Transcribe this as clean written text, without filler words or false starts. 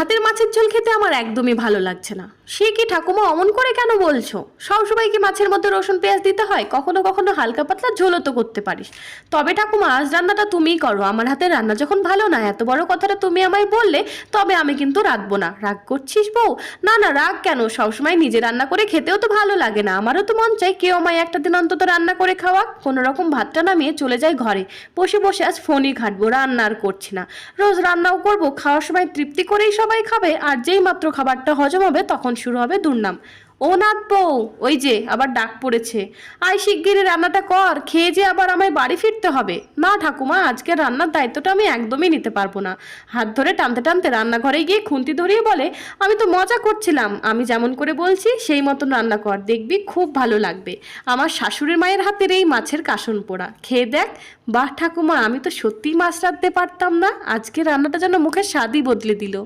হাতের মাছের ঝোল খেতে আমার একদমই ভালো লাগছে না। সে কি ঠাকুমা, অমন করে কেন বলছো? সবসময় কি মাছের মধ্যে রসুন পেঁয়াজ দিতে হয়? কখনো কখনো হালকা পাতলা ঝোলও তো করতে পারিস। তবে ঠাকুমা, আজ রান্নাটা তুমিই করো। আমার হাতের রান্না যখন ভালো না, এত বড় কথাটা তুমি আমায় বললে, তবে আমি কিন্তু রাখবো না। রাগ করছিস বউ? না না, রাগ কেন? সবসময় নিজে রান্না করে খেতেও তো ভালো লাগে না। আমারও তো মন চাই কেউ আমায় একটা দিন অন্তত রান্না করে খাওয়া। কোনো রকম ভাতটা নামিয়ে চলে যাই ঘরে, বসে বসে আজ ফোনই ঘাঁটবো, রান্না আর করছি না। রোজ রান্নাও করবো, খাওয়ার সময় তৃপ্তি করেই সবাই খাবে, আর যেই মাত্র খাবারটা হজম হবে তখন শুরু হবে দুর্নাম। ও নাথ বউ, ওই যে আবার ডাক পড়েছে। আয় শিগগিরই রান্নাটা কর, খেয়ে যে আবার আমায় বাড়ি ফিরতে হবে। না ঠাকুমা, আজকে রান্নার দায়িত্বটা আমি একদমই নিতে পারবো না। হাত ধরে টানতে টানতে রান্নাঘরে গিয়ে খুন্তি ধরিয়ে বলে, আমি তো মজা করছিলাম, আমি যেমন করে বলছি সেই মতন রান্না কর, দেখবি খুব ভালো লাগবে। আমার শাশুড়ির মায়ের হাতের এই মাছের কাসন পোড়া খেয়ে দেখ। বাহ ঠাকুমা, আমি তো সত্যিই মাছ রাঁধতে পারতাম না, আজকে রান্নাটা যেন মুখের স্বাদই বদলে দিল।